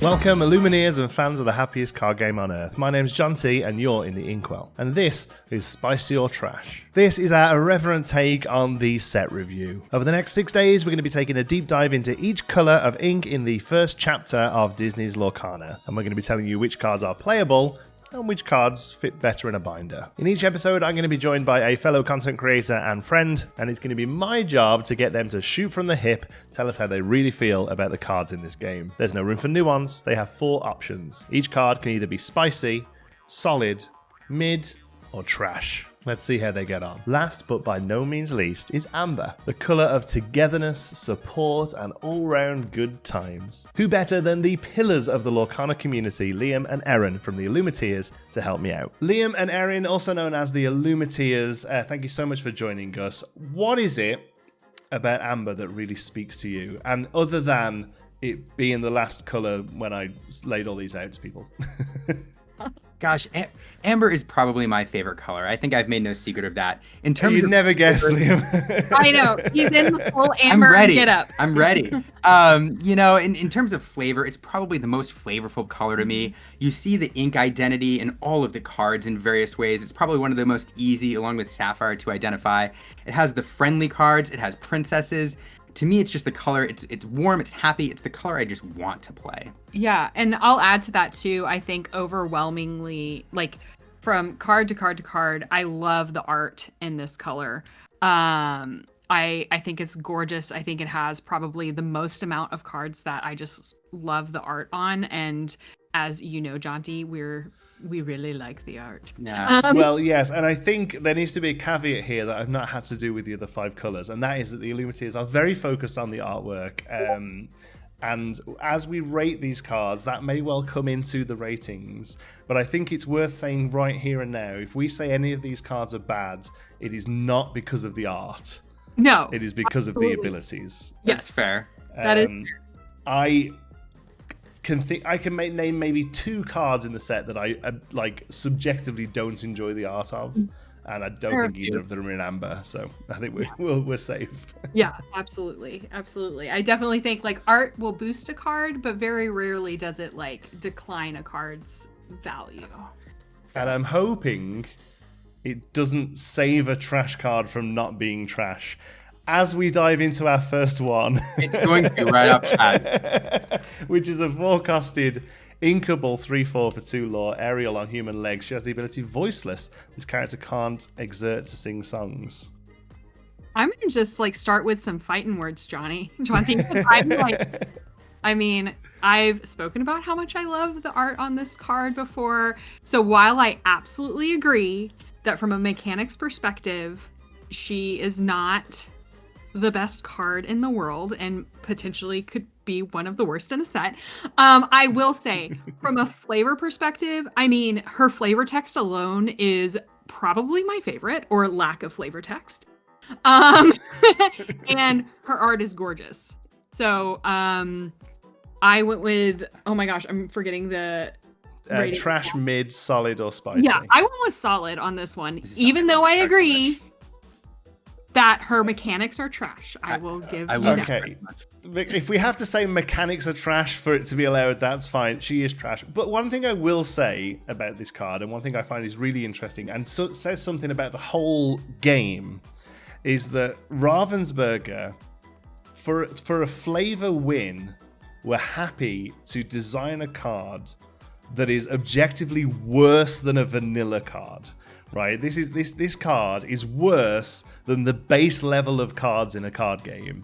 Welcome, Illumineers and fans of the happiest card game on earth. My name's Jonti, and you're in the Inkwell. And this is Spicy or Trash. This is our irreverent take on the set review. Over the next 6 days, we're going to be taking a deep dive into each colour of ink in the first chapter of Disney's Lorcana. And we're going to be telling you which cards are playable and which cards fit better in a binder. In each episode, I'm going to be joined by a fellow content creator and friend, and it's going to be my job to get them to shoot from the hip, tell us how they really feel about the cards in this game. There's no room for nuance. They have 4 options. Each card can either be spicy, solid, mid, or trash. Let's see how they get on. Last but by no means least is Amber, the colour of togetherness, support, and all-round good times. Who better than the pillars of the Lorcana community, Liam and Erin from the Illumineers, to help me out. Liam and Erin, also known as the Illumineers, thank you so much for joining us. What is it about Amber that really speaks to you? And other than it being the last colour when I laid all these out to people. Gosh, amber is probably my favorite color. I think I've made no secret of that. In terms of never guess, Liam. I know. He's in the full amber get up. I'm ready. In terms of flavor, it's probably the most flavorful color to me. You see the ink identity in all of the cards in various ways. It's probably one of the most easy, along with Sapphire, to identify. It has the friendly cards. It has princesses. To me, it's just the color. It's warm. It's happy. It's the color I just want to play. Yeah, and I'll add to that too. I think overwhelmingly, like from card to card to card, I love the art in this color. I think it's gorgeous. I think it has probably the most amount of cards that I just love the art on. And as you know, Jonti, we really like the art. Yeah. Well, yes, and I think there needs to be a caveat here that I've not had to do with the other 5 colours, and that is that the Illumineers are very focused on the artwork. And as we rate these cards, that may well come into the ratings. But I think it's worth saying right here and now, if we say any of these cards are bad, it is not because of the art. No. It is because absolutely. of the abilities. That's fair. That is fair. I can name maybe 2 cards in the set that I subjectively don't enjoy the art of, and I don't think either of them are in amber. So I think we're safe. Yeah, absolutely. I definitely think art will boost a card, but very rarely does it decline a card's value. So. And I'm hoping it doesn't save a trash card from not being trash. As we dive into our first one, it's going to be right up front, which is a forecasted inkable 3/4 for 2 lore, Ariel on human legs. She has the ability Voiceless. This character can't exert to sing songs. I'm gonna just start with some fighting words, Jonti. I've spoken about how much I love the art on this card before. So while I absolutely agree that from a mechanics perspective, she is not the best card in the world and potentially could be one of the worst in the set. I will say from a flavor perspective, her flavor text alone is probably my favorite, or lack of flavor text. And her art is gorgeous. So I went with, oh my gosh, I'm forgetting the rating. Trash, mid, solid, or spicy. Yeah, I went with solid on this one, even though I agree that her mechanics are trash. I will give you that. Okay. If we have to say mechanics are trash for it to be allowed, that's fine. She is trash. But one thing I will say about this card, and one thing I find is really interesting, and says something about the whole game, is that Ravensburger, for a flavor win, were happy to design a card that is objectively worse than a vanilla card. Right, this card is worse than the base level of cards in a card game,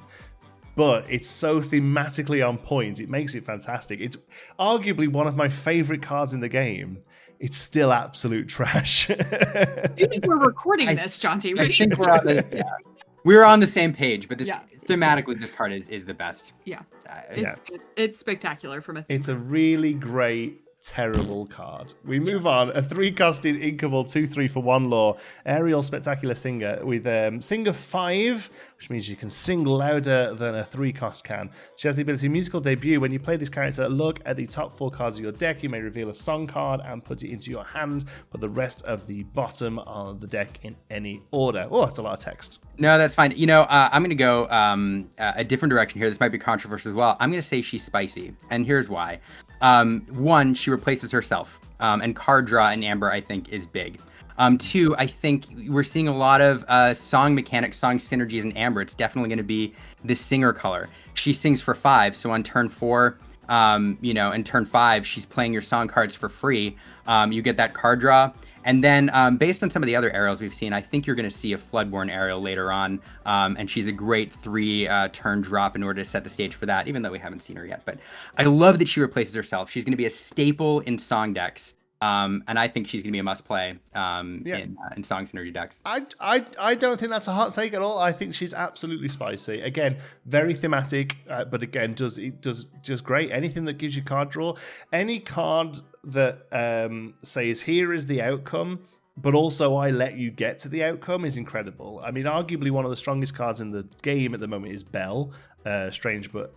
but it's so thematically on point. It makes it fantastic. It's arguably one of my favorite cards in the game. It's still absolute trash. I think we're recording this, Jonti. I think we're on the same page, but thematically, this card is the best. Yeah, it's spectacular from a. It's a really great. Terrible card. We move on. A 3-costed inkable 2/3 for 1 lore, Ariel Spectacular Singer with Singer 5, which means you can sing louder than a 3-cost can. She has the ability Musical Debut. When you play this character, look at the top 4 cards of your deck. You may reveal a song card and put it into your hand, put the rest of the bottom of the deck in any order. Oh, that's a lot of text. No, that's fine. I'm going to go a different direction here. This might be controversial as well. I'm going to say she's spicy, and here's why. One, she replaces herself, and card draw in Amber, I think, is big. Two, I think we're seeing a lot of song mechanics, song synergies in Amber. It's definitely going to be the singer color. She sings for 5, so on turn 4, in turn 5, she's playing your song cards for free. You get that card draw. And then based on some of the other Ariels we've seen, I think you're going to see a Floodborn Ariel later on. And she's a great 3-turn drop in order to set the stage for that, even though we haven't seen her yet. But I love that she replaces herself. She's going to be a staple in song decks. And I think she's going to be a must-play in Song Synergy decks. I don't think that's a hot take at all. I think she's absolutely spicy. Again, very thematic, but again, does just great. Anything that gives you card draw. Any card that says, here is the outcome, but also I let you get to the outcome is incredible. I mean, arguably one of the strongest cards in the game at the moment is Belle. Strange, but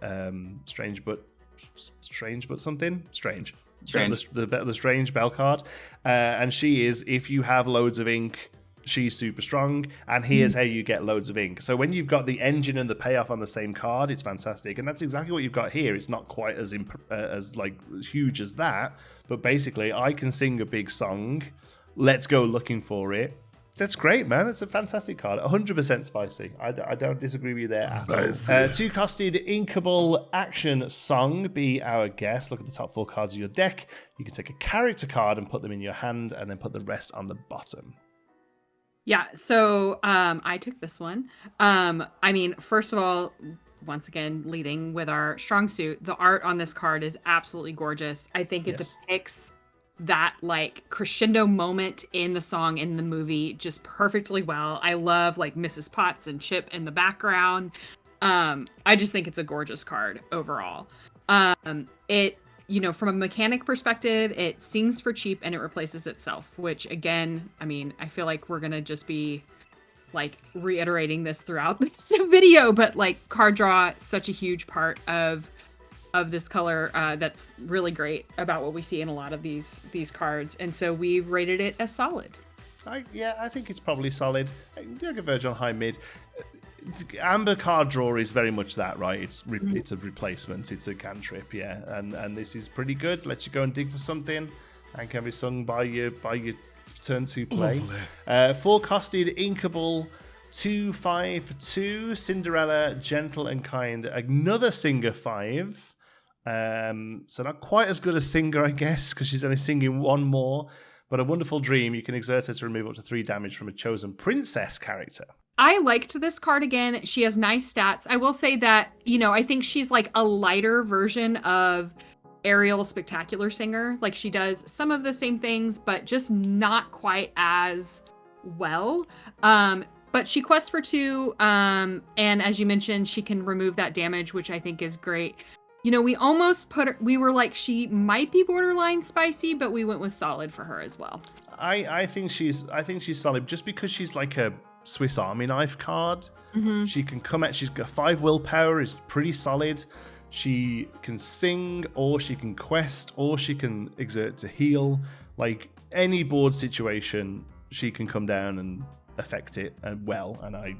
something. Strange. The Strange Bell card, and she is, if you have loads of ink, she's super strong, and here's how you get loads of ink. So when you've got the engine and the payoff on the same card, it's fantastic, and that's exactly what you've got here. It's not quite as huge as that, but basically I can sing a big song, let's go looking for it. That's great, man. It's a fantastic card. 100% spicy. I don't disagree with you there at all. 2-costed Inkable Action Song. Be our guest. Look at the top 4 cards of your deck. You can take a character card and put them in your hand, and then put the rest on the bottom. Yeah, so I took this one. I mean, first of all, once again, leading with our strong suit, the art on this card is absolutely gorgeous. I think it depicts that like crescendo moment in the song, in the movie, just perfectly well. I love like Mrs. Potts and Chip in the background. I just think it's a gorgeous card overall. It, from a mechanic perspective, it sings for cheap and it replaces itself, which again, I mean, I feel like we're gonna just be like reiterating this throughout this video, but like card draw, such a huge part of this color, that's really great about what we see in a lot of these cards, and so we've rated it as solid. I think it's probably solid. Like a Virgil high mid. Amber card draw is very much that, right? It's a replacement. It's a cantrip, yeah, and this is pretty good. Lets you go and dig for something, and can be sung by your turn 2 play. 4-costed Inkable 2/5/2 Cinderella Gentle and Kind. Another Singer 5. So not quite as good as Singer, I guess, because she's only singing one more. But a wonderful dream. You can exert her to remove up to 3 damage from a chosen princess character. I liked this card again. She has nice stats. I will say that, I think she's like a lighter version of ARIEL Spectacular Singer. Like she does some of the same things, but just not quite as well. But she quests for 2. And as you mentioned, she can remove that damage, which I think is great. We almost we were like, she might be borderline spicy, but we went with solid for her as well. I think she's solid just because she's like a Swiss Army knife card. Mm-hmm. She can come at, she's got 5 willpower, is pretty solid. She can sing, or she can quest, or she can exert to heal. Like any board situation, she can come down and affect it well, and I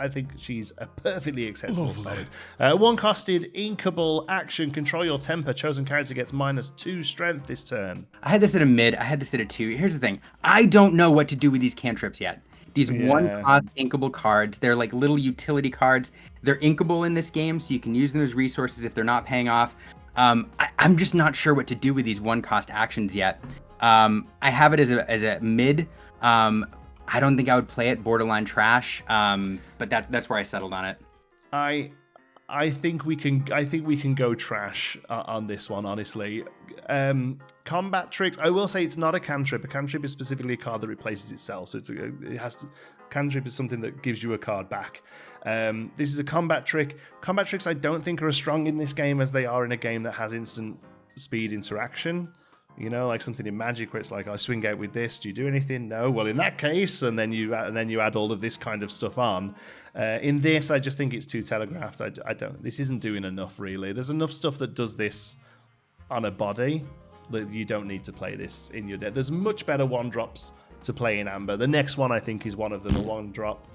think she's a perfectly acceptable solid. 1-costed Inkable Action Control Your Temper. Chosen character gets -2 strength this turn. I had this at a mid. I had this at a 2. Here's the thing. I don't know what to do with these cantrips yet. These 1-cost inkable cards, they're like little utility cards. They're inkable in this game, so you can use them as resources if they're not paying off. I'm just not sure what to do with these 1-cost actions yet. I have it as a mid. I don't think I would play it, borderline trash. But that's where I settled on it. I think we can go trash on this one, honestly. Combat tricks. I will say it's not a cantrip. A cantrip is specifically a card that replaces itself. So cantrip is something that gives you a card back. This is a combat trick. Combat tricks I don't think are as strong in this game as they are in a game that has instant speed interaction. Like something in Magic where it's like, I swing out with this. Do you do anything? No. Well, in that case, and then you add all of this kind of stuff on. In this, I just think it's too telegraphed. This isn't doing enough, really. There's enough stuff that does this on a body that you don't need to play this in your deck. There's much better 1-drops to play in Amber. The next one, I think, is one of them, a 1-drop.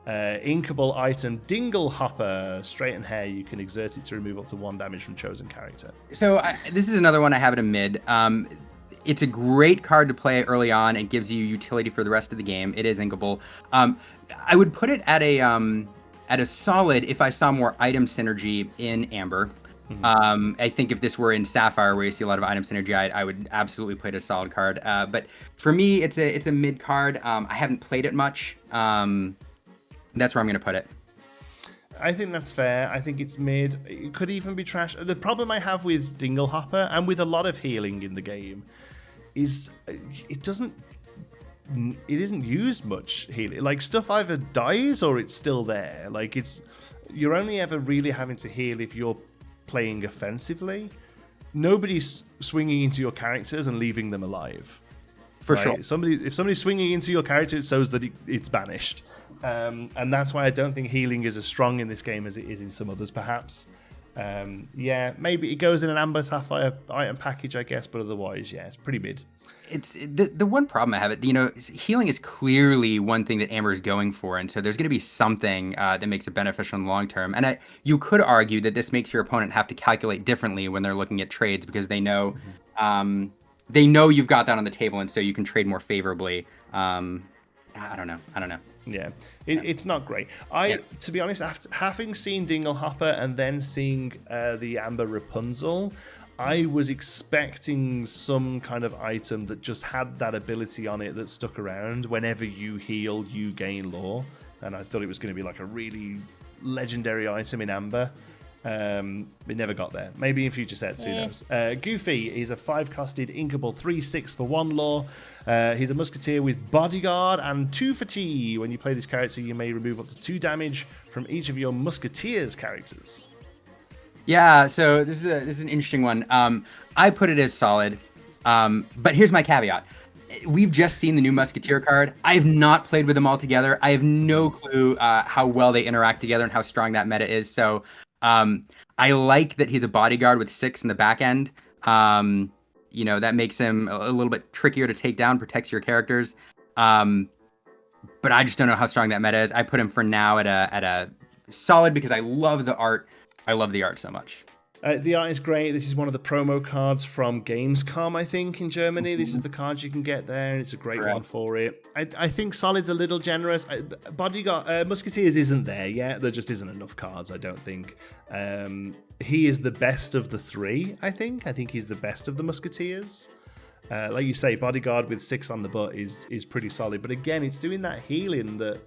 Inkable item Dinglehopper. Straighten hair. You can exert it to remove up to 1 damage from chosen character. So this is another one I have at a mid. It's a great card to play early on. It gives you utility for the rest of the game. It is inkable. I would put it at a solid if I saw more item synergy in Amber. I think if this were in Sapphire, where you see a lot of item synergy, I would absolutely play it a solid card. But for me, it's a mid card. I haven't played it much. That's where I'm going to put it. I think that's fair. I think it's mid. It could even be trash. The problem I have with Dinglehopper and with a lot of healing in the game is it isn't used much healing. Like, stuff either dies or it's still there. Like, you're only ever really having to heal if you're playing offensively. Nobody's swinging into your characters and leaving them alive. For right? sure. If somebody's swinging into your character, it shows that it's banished. And that's why I don't think healing is as strong in this game as it is in some others, perhaps. Yeah, maybe it goes in an Amber Sapphire item package, I guess, but otherwise, yeah, it's pretty mid. It's the one problem I have, healing is clearly one thing that Amber is going for, and so there's going to be something that makes it beneficial in the long term. And you could argue that this makes your opponent have to calculate differently when they're looking at trades, because they know you've got that on the table, and so you can trade more favorably. I don't know. Yeah, it's not great. To be honest, after having seen Dinglehopper and then seeing the Amber Rapunzel, I was expecting some kind of item that just had that ability on it that stuck around. Whenever you heal, you gain lore. And I thought it was going to be like a really legendary item in Amber. It never got there. Maybe in future sets, who knows. Goofy is a 5-costed inkable 3/6 for 1 lore. He's a musketeer with bodyguard and 2 fatigue. When you play this character, you may remove up to 2 damage from each of your musketeers characters. Yeah, so this is an interesting one. I put it as solid, but here's my caveat. We've just seen the new Musketeer card. I have not played with them all together. I have no clue how well they interact together and how strong that meta is. So I like that he's a bodyguard with 6 in the back end. That makes him a little bit trickier to take down, protects your characters. But I just don't know how strong that meta is. I put him for now at a solid because I love the art. I love the art so much. The art is great. This is one of the promo cards from Gamescom, I think, in Germany. This is the card you can get there, and it's a great one for it. I think Solid's a little generous. Bodyguard Musketeers isn't there yet. There just isn't enough cards, I don't think. He is the best of the 3, I think. I think he's the best of the Musketeers. Like you say, Bodyguard with 6 on the butt is pretty solid. But again, it's doing that healing that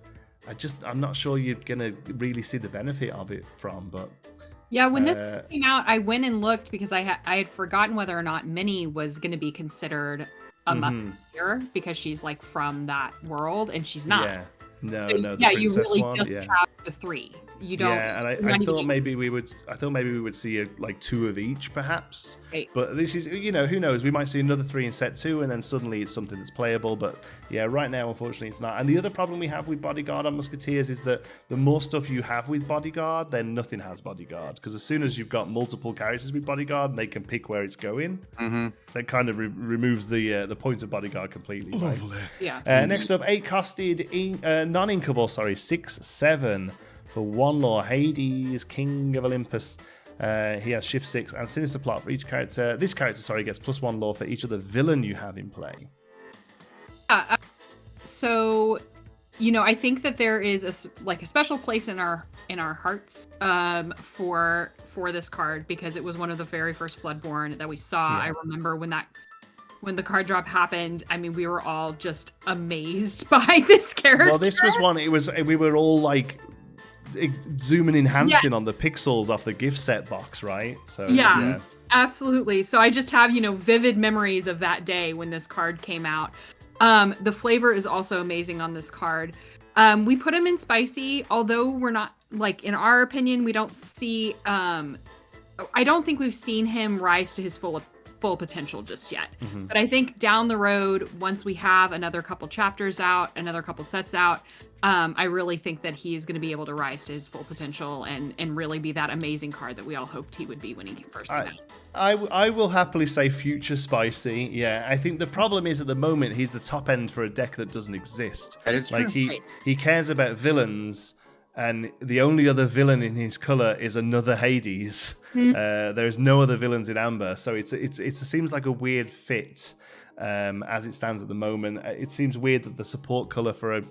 I'm not sure you're going to really see the benefit of it from, but... Yeah, when this came out, I went and looked because I had forgotten whether or not Minnie was going to be considered a musketeer because she's like from that world, and she's not. Yeah, no, the yeah, you princess really one, just have the 3. You don't. Yeah, and I thought maybe we would see like 2 of each, perhaps. Right. But this is, who knows? We might see another 3 in set 2, and then suddenly it's something that's playable. But yeah, right now, unfortunately, it's not. And the other problem we have with Bodyguard on Musketeers is that the more stuff you have with Bodyguard, then nothing has Bodyguard. Because as soon as you've got multiple characters with Bodyguard, they can pick where it's going. That kind of removes the point of Bodyguard completely. Lovely. Yeah. Next up, 8-costed non-inkable, 6/7. For 1 lore, Hades, King of Olympus. He has shift 6 and sinister plot for each character. This character, gets +1 lore for each of the villain you have in play. So, I think that there is a special place in our hearts for this card because it was one of the very first Floodborn that we saw. Yeah. I remember when the card drop happened. I mean, we were all just amazed by this character. Well, this was one. We were all like zooming, enhancing on the pixels off the gift set box, right? So yeah, absolutely. So I just have vivid memories of that day when this card came out. The flavor is also amazing on this card. We put him in spicy, although we're not in our opinion, we don't see. I don't think we've seen him rise to his full potential just yet. But I think down the road, once we have another couple chapters out, another couple sets out, I really think that he's going to be able to rise to his full potential and really be that amazing card that we all hoped he would be when he first came out. I will happily say future spicy. Yeah, I think the problem is at the moment he's the top end for a deck that doesn't exist. That is like true. He cares about villains, and the only other villain in his color is another Hades. There's no other villains in Amber, so it seems like a weird fit. As it stands at the moment, it seems weird that the support color for a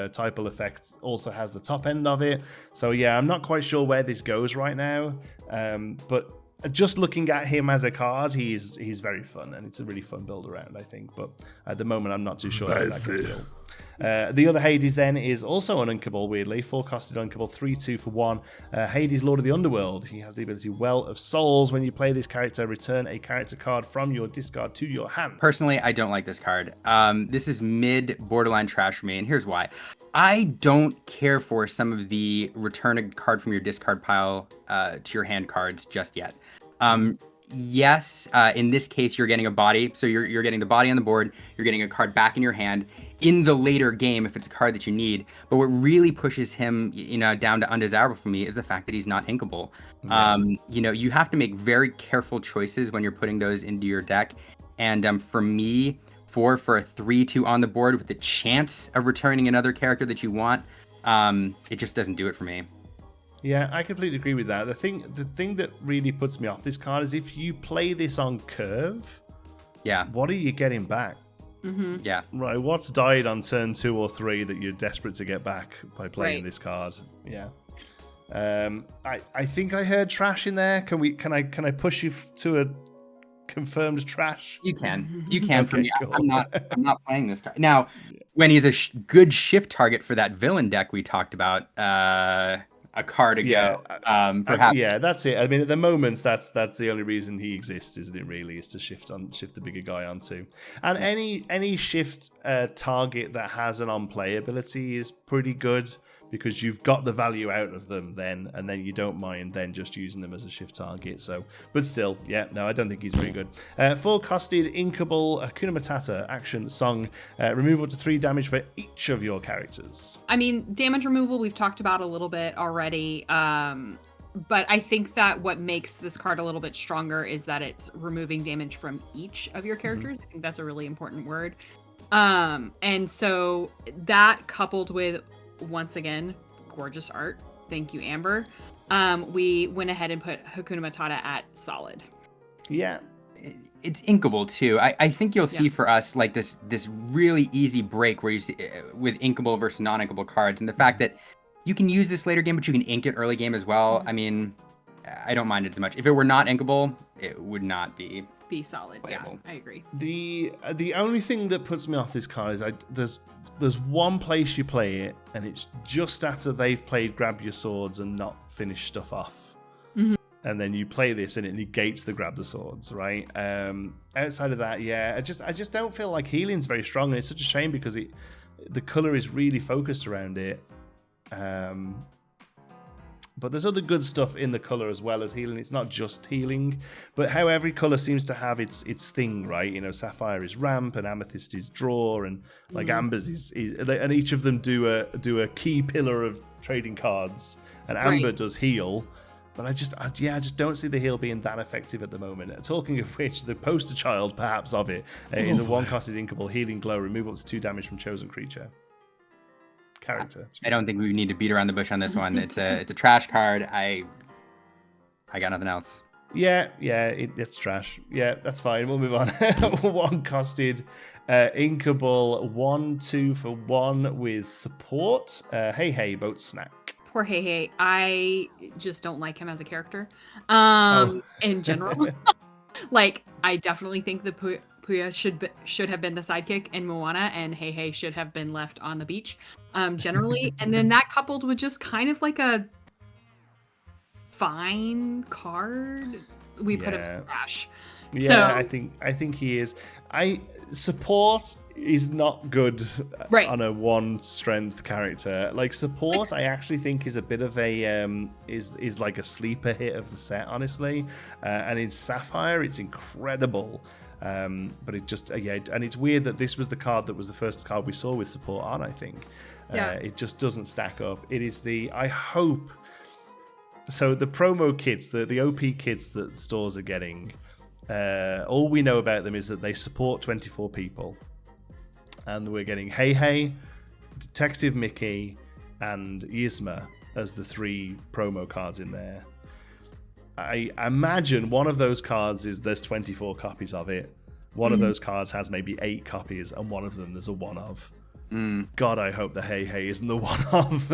typal effect also has the top end of it. So yeah, I'm not quite sure where this goes right now. But just looking at him as a card, he's very fun, and it's a really fun build around, I think. But at the moment, I'm not too sure how that gets built. The other Hades then is also ununkable, weirdly. 4-costed unkable, 3-2 for 1. Hades, Lord of the Underworld. He has the ability Well of Souls. When you play this character, return a character card from your discard to your hand. Personally, I don't like this card. This is mid borderline trash for me, and here's why. I don't care for some of the return a card from your discard pile to your hand cards just yet. Yes, in this case, you're getting a body. So you're getting the body on the board. You're getting a card back in your hand in the later game if it's a card that you need. But what really pushes him, down to undesirable for me is the fact that he's not inkable. Yeah. You have to make very careful choices when you're putting those into your deck. And for me, for a 3-2 on the board with the chance of returning another character that you want, it just doesn't do it for me. Yeah, I completely agree with that. The thing that really puts me off this card is if you play this on curve, what are you getting back? Mm-hmm. Yeah. Right, what's died on turn 2 or 3 that you're desperate to get back by playing this card? Yeah. I think I heard trash in there. Can I push you to a confirmed trash? You can. Okay, for me. Cool. I'm not playing this card. Now, when he's a good shift target for that villain deck we talked about a card ago, perhaps. Yeah, that's it. I mean, at the moment, that's the only reason he exists, isn't it? Really, is to shift the bigger guy onto. And any shift target that has an on-play ability is pretty good, because you've got the value out of them then, and then you don't mind then just using them as a shift target. So, but still, I don't think he's very good. 4-costed inkable HAKUNA MATATA action song. Remove up to 3 damage for each of your characters. I mean, damage removal we've talked about a little bit already. But I think that what makes this card a little bit stronger is that it's removing damage from each of your characters. I think that's a really important word. And so that coupled with, once again, gorgeous art. Thank you, Amber. We went ahead and put HAKUNA MATATA at solid. Yeah. It's inkable too. I think you'll see for us like this really easy break where you see with inkable versus non-inkable cards, and the fact that you can use this later game, but you can ink it early game as well. Mm-hmm. I mean, I don't mind it as much. If it were not inkable, it would not be solid. playable. Yeah, I agree. The only thing that puts me off this card is there's one place you play it, and it's just after they've played Grab Your Swords and not finished stuff off. Mm-hmm. And then you play this, and it negates the Grab the Swords, right? Outside of that, I just don't feel like healing's very strong, and it's such a shame because the color is really focused around it. But there's other good stuff in the color as well as healing. It's not just healing, but how every color seems to have its thing, right? Sapphire is ramp, and Amethyst is draw, and like Amber's is and each of them do a key pillar of trading cards, and Amber does heal. But I just don't see the heal being that effective at the moment. Talking of which, the poster child perhaps of it is a 1-costed inkable healing glow. Remove up to 2 damage from chosen creature. Character. I don't think we need to beat around the bush on this one. It's a trash card. I got nothing else. It's trash. Yeah, that's fine. We'll move on. 1-costed inkable 1/2 for 1 with support. Hey boat snack. Poor Hey. I just don't like him as a character. In general. Like, I definitely think the Puya should have been the sidekick in Moana, and Hey should have been left on the beach. Generally, and then that coupled with just kind of like a fine card, we put him in the trash. Yeah, so, I think he is. Support is not good on a 1-strength character. Like support, I actually think is a bit of a is like a sleeper hit of the set, honestly. And in Sapphire, it's incredible. But it just and it's weird that this was the card that was the first card we saw with support on. I think it just doesn't stack up. It is I hope. So the promo kits, the OP kits that stores are getting, all we know about them is that they support 24 people. And we're getting Hey, Detective Mickey, and Yzma as the 3 promo cards in there. I imagine one of those cards there's 24 copies of it. One of those cards has maybe 8 copies, and one of them there's a one of. God, I hope the Hey isn't the one of.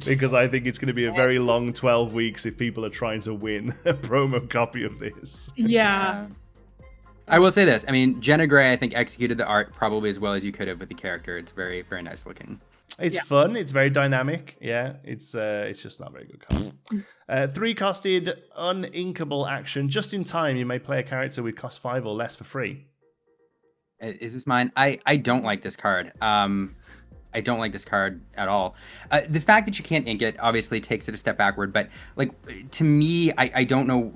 Because I think it's going to be a very long 12 weeks if people are trying to win a promo copy of this. Yeah. I will say this. I mean, Jenna Gray, I think, executed the art probably as well as you could have with the character. It's very, very nice looking. It's fun. It's very dynamic. Yeah, it's just not a very good card. 3-costed, uninkable action. Just in time, you may play a character with cost 5 or less for free. Is this mine? I don't like this card. I don't like this card at all. The fact that you can't ink it obviously takes it a step backward, but like to me, I don't know.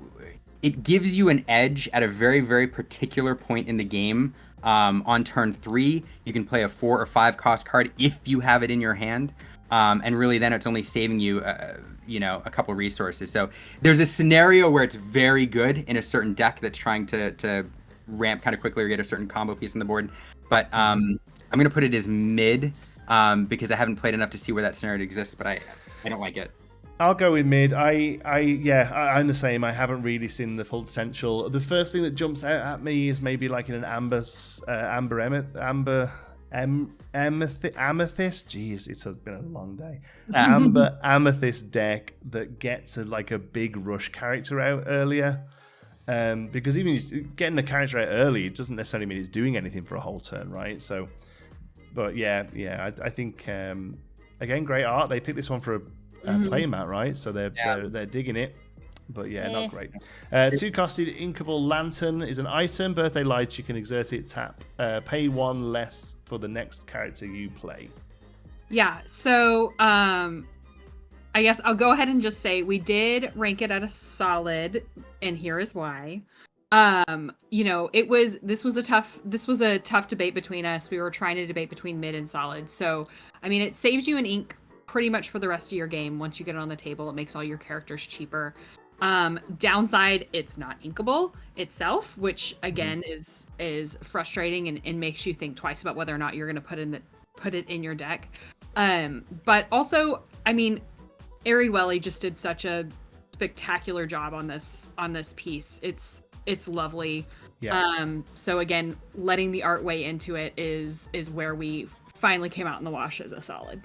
It gives you an edge at a very, very particular point in the game. On turn 3, you can play a 4 or 5 cost card if you have it in your hand. And really then it's only saving you, a couple resources. So there's a scenario where it's very good in a certain deck that's trying to ramp kind of quickly or get a certain combo piece on the board. But I'm going to put it as mid because I haven't played enough to see where that scenario exists, but I don't like it. I'll go with mid. I'm the same. I haven't really seen the full potential. The first thing that jumps out at me is maybe like in an amethyst. Jeez, it's been a long day. Amethyst deck that gets like a big rush character out earlier. Because even getting the character out early, it doesn't necessarily mean it's doing anything for a whole turn, right? So, but I think again, great art. They picked this one for a playmat, right? So they're digging it, but not great. 2-costed inkable lantern is an item. Birthday lights, you can exert it, tap, pay 1 less for the next character you play. Yeah. So I guess I'll go ahead and just say we did rank it at a solid, and here is why. This was a tough debate between us. We were trying to debate between mid and solid. So I mean, it saves you an ink pretty much for the rest of your game. Once you get it on the table, it makes all your characters cheaper. Downside, it's not inkable itself, which again is frustrating and makes you think twice about whether or not you're going to put it in your deck. But also, I mean, ARIEL just did such a spectacular job on this piece. It's lovely. Yeah. So again, letting the art weigh into it is where we finally came out in the wash as a solid.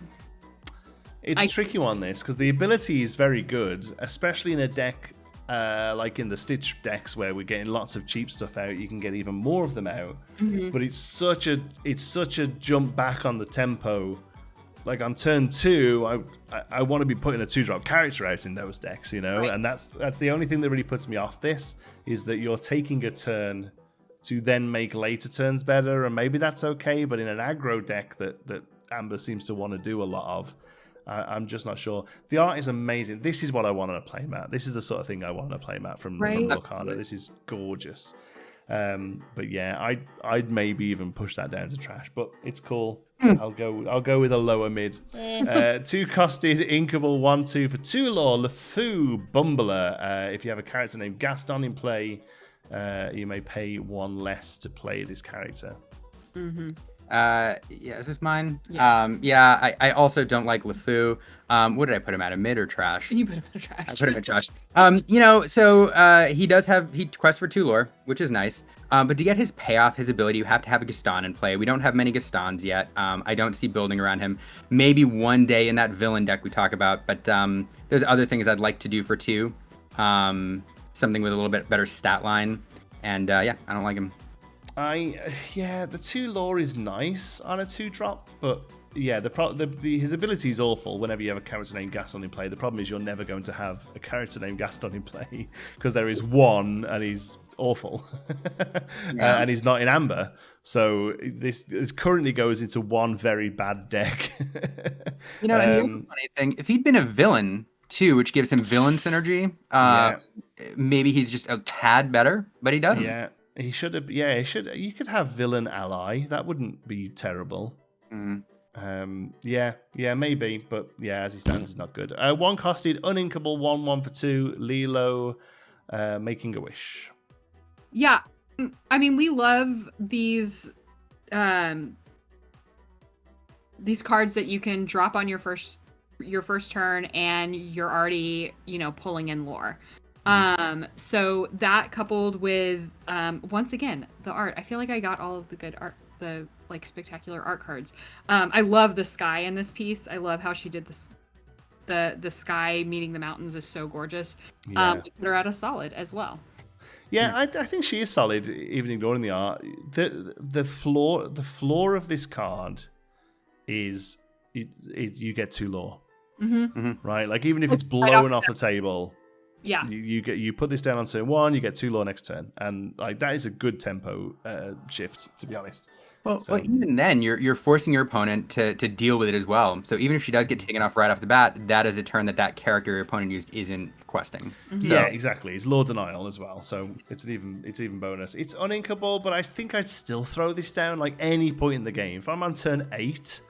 It's a tricky one, this, because the ability is very good, especially in a deck like in the Stitch decks where we're getting lots of cheap stuff out. You can get even more of them out, but it's such a jump back on the tempo. Like on turn 2, I want to be putting a 2-drop character out in those decks, right. And that's the only thing that really puts me off this, is that you're taking a turn to then make later turns better, and maybe that's okay, but in an aggro deck that Amber seems to want to do a lot of, I'm just not sure. The art is amazing. This is what I want on a playmat. This is the sort of thing I want on a playmat from Lorcana. This is gorgeous. But yeah, I'd maybe even push that down to trash, but it's cool. I'll go with a lower mid. 2-costed inkable 1/2 for 2 lore LeFou Bumbler. If you have a character named Gaston in play, you may pay 1 less to play this character. Is this mine? Yes. I also don't like LeFou. What did I put him at, a mid or trash? You put him in trash. I put him in trash. He quests for 2 lore, which is nice. But to get his payoff, his ability, you have to have a Gaston in play. We don't have many Gastons yet. I don't see building around him. Maybe one day in that villain deck we talk about, but there's other things I'd like to do for 2. Something with a little bit better stat line. And I don't like him. The 2 lore is nice on a 2-drop, but yeah, his ability is awful whenever you have a character named Gaston in play. The problem is you're never going to have a character named Gaston in play because there is one and he's awful. And he's not in Amber. So this currently goes into one very bad deck. And the other funny thing, if he'd been a villain too, which gives him villain synergy, maybe he's just a tad better, but he doesn't. Yeah. He should have. Yeah, he should. You could have villain ally. That wouldn't be terrible. Yeah, maybe, but yeah, as he stands, is not good. One costed, uninkable, 1/1 for 2. Lilo, making a wish. Yeah, I mean, we love these cards that you can drop on your first turn, and you're already, pulling in lore. So that coupled with once again the art, I feel like I got all of the good art, the like spectacular art cards. I love the sky in this piece. I love how she did this. The sky meeting the mountains is so gorgeous. Yeah. We put her at a solid as well. Yeah, I think she is solid, even ignoring the art. The flaw of this card is you get 2 lore, right? Like even if it's blown off the table, yeah, you put this down on turn 1, you get 2 lore next turn, and like that is a good tempo shift, to be honest. Well, even then, you're forcing your opponent to deal with it as well. So even if she does get taken off right off the bat, that is a turn that character your opponent used isn't questing. So, yeah, exactly. It's lore denial as well, so it's even bonus. It's uninkable, but I think I'd still throw this down like any point in the game. If I'm on turn 8,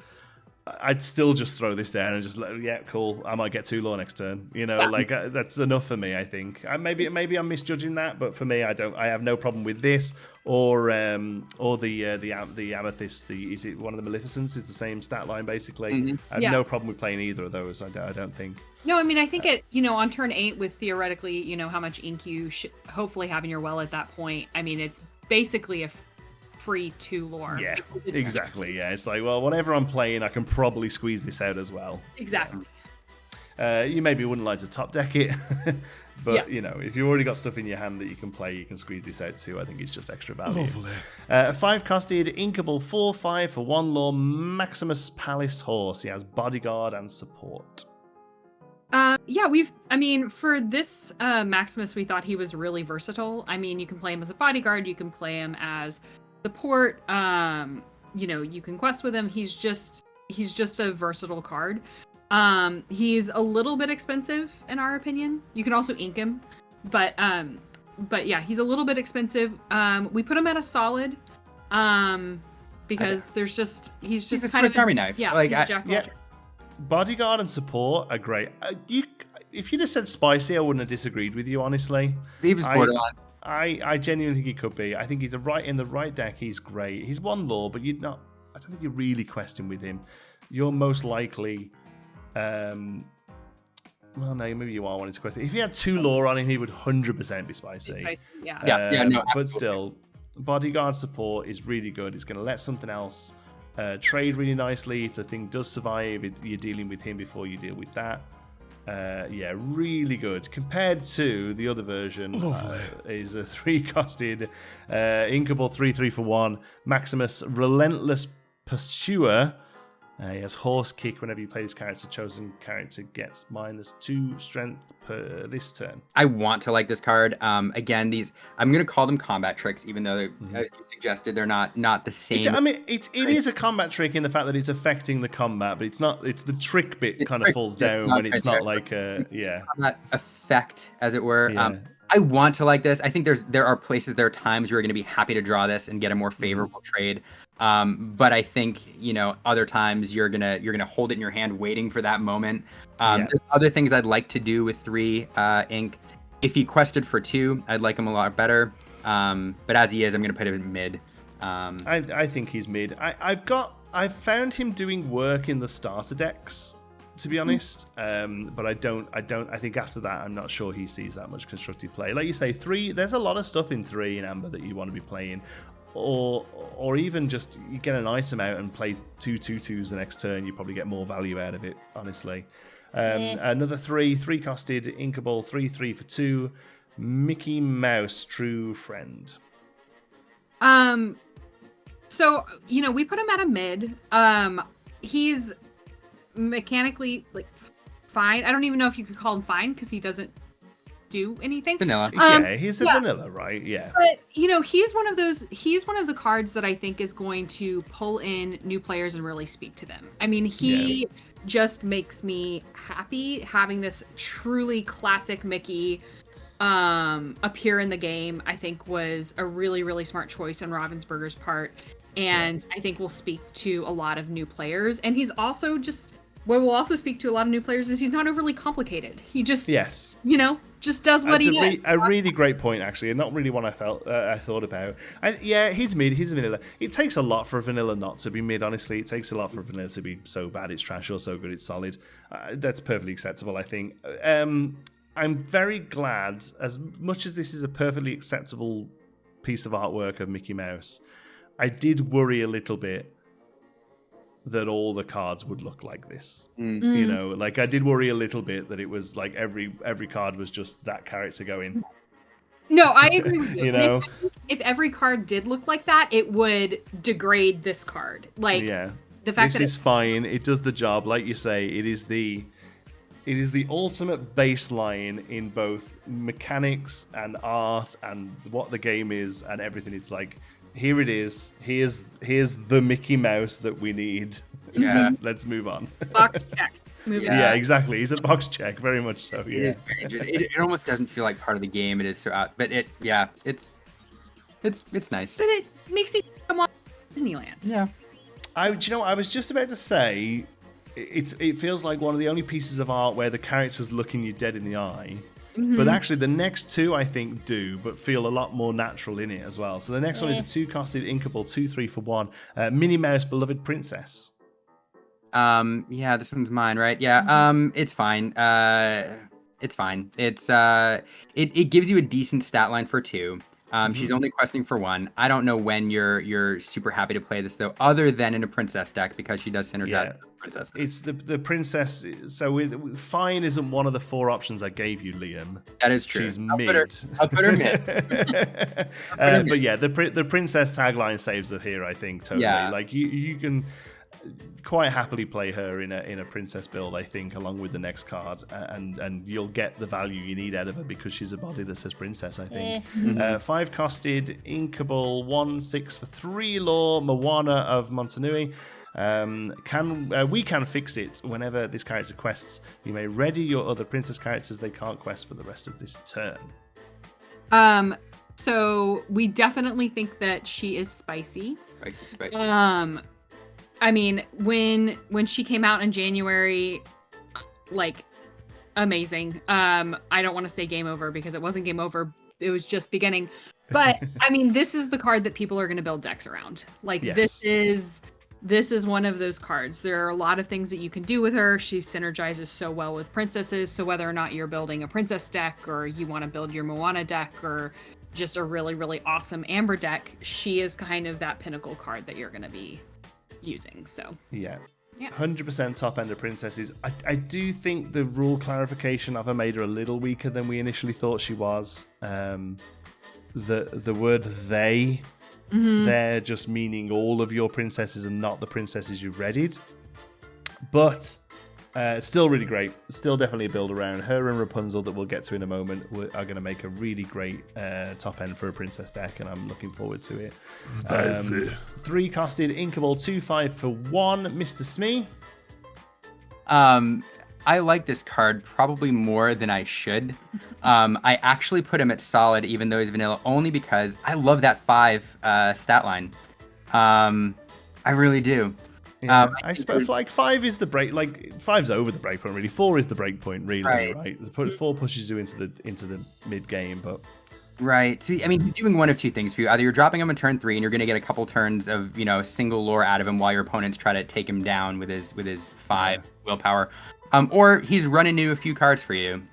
I'd still just throw this down and just cool. I might get 2 lore next turn. That's enough for me. I think maybe I'm misjudging that, but for me, I have no problem with this or the amethyst. Is it one of the Maleficents? It's the same stat line basically. I have no problem with playing either of those. I don't think. No, I mean, I think on turn 8 with theoretically, how much ink you should hopefully have in your well at that point. I mean, it's basically a free 2 lore. Yeah, exactly. Yeah, it's like, well, whatever I'm playing, I can probably squeeze this out as well. Exactly. You maybe wouldn't like to top deck it, but if you've already got stuff in your hand that you can play, you can squeeze this out too. I think it's just extra value. Lovely. 5 costed, inkable, 4/5 for 1 lore, Maximus Palace Horse. He has bodyguard and support. For this Maximus, we thought he was really versatile. I mean, you can play him as a bodyguard, you can play him as support. You can quest with him. He's just a versatile card. He's a little bit expensive in our opinion. You can also ink him, but yeah, he's a little bit expensive. We put him at a solid because he's a Swiss Army knife. Yeah, like he's Jack Reacher. Bodyguard and support are great. If you just said spicy, I wouldn't have disagreed with you, honestly. He was borderline. I genuinely think he could be. I think he's in the right deck. He's great. He's 1 lore, but I don't think you're really questing with him. You're most likely, well, no, maybe you are wanting to question. If he had 2 lore on him, he would 100% be spicy. Yeah. No, but still, bodyguard support is really good. It's going to let something else trade really nicely. If the thing does survive, you're dealing with him before you deal with that. Really good. Compared to the other version, is a 3 costed, inkable, 3/3 for 1, Maximus Relentless Pursuer. He has horse kick whenever you play this character. Chosen character gets -2 strength per this turn. I want to like this card. Again, I'm going to call them combat tricks, even though, as you suggested, they're not the same. It is a combat trick in the fact that it's affecting the combat, but it's not. It's the trick bit kind of falls down when it's not like combat effect, as it were. Yeah. I want to like this. I think there are times you're going to be happy to draw this and get a more favorable trade. But I think, other times you're gonna hold it in your hand waiting for that moment. There's other things I'd like to do with 3 ink. If he quested for 2, I'd like him a lot better. But as he is, I'm gonna put him in mid. I think he's mid. I've found him doing work in the starter decks, to be honest. But I think after that, I'm not sure he sees that much constructive play. Like you say, 3, there's a lot of stuff in 3 in Amber that you want to be playing. Or even just you get an item out and play 2 2/2s the next turn, you probably get more value out of it, honestly. Another 3 costed, inkable, 3/3 for 2, Mickey Mouse True Friend. So, we put him at a mid. He's mechanically fine. I don't even know if you could call him fine because he doesn't do anything. Vanilla. He's a vanilla, right? Yeah. But he's one of the cards that I think is going to pull in new players and really speak to them. I mean, he just makes me happy having this truly classic Mickey appear in the game. I think was a really, really smart choice on Ravensburger's part. and I think will speak to a lot of new players. And he's also just what will also speak to a lot of new players is he's not overly complicated. He just just does what he does. A really great point, actually, and not really one I thought about. He's mid, he's vanilla. It takes a lot for a vanilla not to be mid, honestly. It takes a lot for a vanilla to be so bad it's trash or so good it's solid. That's perfectly acceptable, I think. I'm very glad, as much as this is a perfectly acceptable piece of artwork of Mickey Mouse, I did worry a little bit that all the cards would look like this. You know, like I did worry a little bit that it was like every card was just that character going. No, I agree with you. You know, if every card did look like that, it would degrade this card. Like the fact this is fine. It does the job, like you say. It is the ultimate baseline in both mechanics and art and what the game is and everything. It's like, here it is. Here's the Mickey Mouse that we need. Yeah. Let's move on. box check. Moving on. Yeah, exactly. He's a box check, very much so. Yeah. It is very good. It almost doesn't feel like part of the game. It is so out, but it's nice. But it makes me come on Disneyland. Yeah. I was just about to say, it feels like one of the only pieces of art where the character's looking you dead in the eye. But actually, the next two, I think, do, but feel a lot more natural in it as well. So the next one is a 2-costed inkable 2/3 for 1 Minnie Mouse Beloved Princess. Yeah, this one's mine, right? Yeah, it's fine. It's fine. It gives you a decent stat line for 2. She's only questing for 1. I don't know when you're super happy to play this though, other than in a princess deck because she does synergize with princesses. It's the princess. So fine isn't one of the 4 options I gave you, Liam. That is true. She's mid. I'll put her mid. But yeah, the princess tagline saves her here. I think totally. Yeah. Like you can quite happily play her in a princess build, I think, along with the next card, and you'll get the value you need out of her because she's a body that says princess, I think. 5-costed inkable 1/6 for 3 lore MOANA of Montanui. We can fix it whenever this character quests. You may ready your other princess characters. They can't quest for the rest of this turn. So we definitely think that she is spicy. Spicy. I mean, when she came out in January, like, amazing. I don't want to say game over because it wasn't game over. It was just beginning. But I mean, this is the card that people are going to build decks around. Like, this is one of those cards. There are a lot of things that you can do with her. She synergizes so well with princesses. So whether or not you're building a princess deck or you want to build your Moana deck or just a really, really awesome Amber deck, she is kind of that pinnacle card that you're going to be using. So yeah 100% top end of princesses. I do think the rule clarification of her made her a little weaker than we initially thought she was. The word they there just meaning all of your princesses and not the princesses you've readied, but still really great. Still definitely a build around her and Rapunzel that we'll get to in a moment are going to make a really great top end for a princess deck, and I'm looking forward to it. 3-costed inkable 2/5 for 1 Mr. SMEE. I like this card probably more than I should. I actually put him at solid even though he's vanilla only because I love that 5 stat line. I really do. Yeah, I suppose like 5 is the break. Like 5's over the breakpoint really. 4 is the breakpoint really, right? 4 pushes you into the mid game, but right. So I mean, he's doing one of 2 things for you. Either you're dropping him on turn 3 and you're going to get a couple turns of single lore out of him while your opponents try to take him down with his 5 willpower, or he's running into a few cards for you.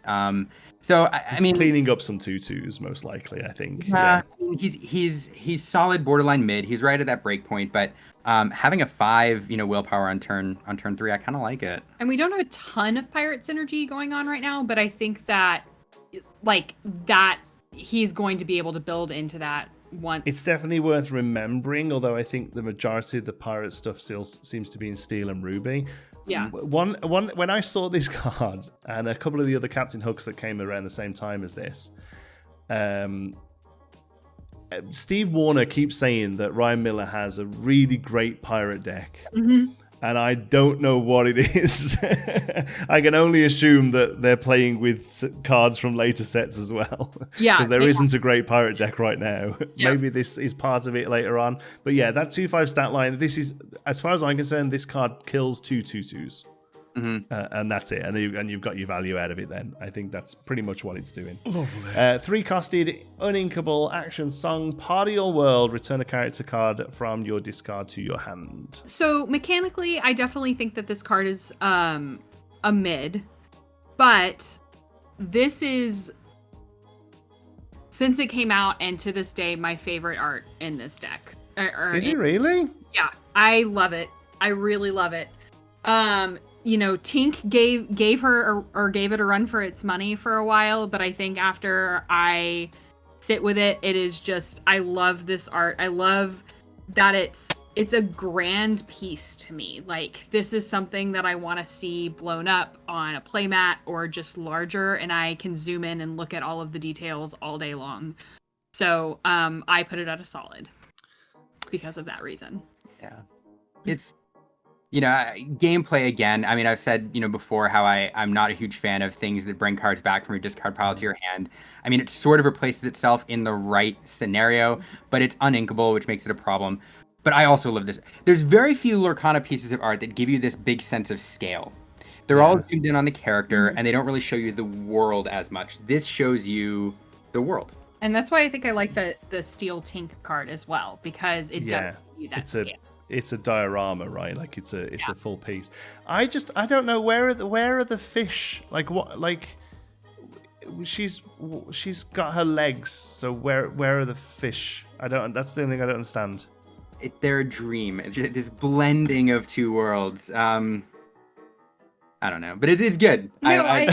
So I mean, cleaning up some 2/2s most likely. I think. I mean, he's solid borderline mid. He's right at that breakpoint, but. Having a 5, willpower on turn 3, I kind of like it. And we don't have a ton of pirate synergy going on right now, but I think that, he's going to be able to build into that once. It's definitely worth remembering, although I think the majority of the pirate stuff still seems to be in Steel and Ruby. Yeah. One when I saw this card and a couple of the other Captain Hooks that came around the same time as this, Steve Warner keeps saying that Ryan Miller has a really great pirate deck. and I don't know what it is. I can only assume that they're playing with cards from later sets as well. Yeah. Because there isn't a great pirate deck right now. Yeah. Maybe this is part of it later on. But yeah, that 2/5 stat line, this is, as far as I'm concerned, this card kills 2 2/2s. And that's it. And you've got your value out of it then. I think that's pretty much what it's doing. Lovely. 3-costed, uninkable, action song, Party Your World. Return a character card from your discard to your hand. So mechanically, I definitely think that this card is a mid. But this is, since it came out and to this day, my favorite art in this deck. Is it really? Yeah, I love it. I really love it. You know, Tink gave her or gave it a run for its money for a while, but I think after I sit with it, it is just, I love this art. I love that it's a grand piece to me. Like, this is something that I want to see blown up on a playmat or just larger, and I can zoom in and look at all of the details all day long. So I put it at a solid because of that reason. Yeah. It's, you know, gameplay again. I mean, I've said, you know, before how I'm not a huge fan of things that bring cards back from your discard pile to your hand. I mean, it sort of replaces itself in the right scenario, but it's uninkable, which makes it a problem. But I also love this. There's very few Lorcana pieces of art that give you this big sense of scale. They're all zoomed in on the character, and they don't really show you the world as much. This shows you the world. And that's why I think I like the Steel Tink card as well, because it does give you that scale. It's a diorama, right? Like it's a full piece. I don't know where are the fish? Like what? Like she's got her legs. So where are the fish? That's the only thing I don't understand. They're a dream. It's this blending of two worlds. I don't know, but it's good. No, I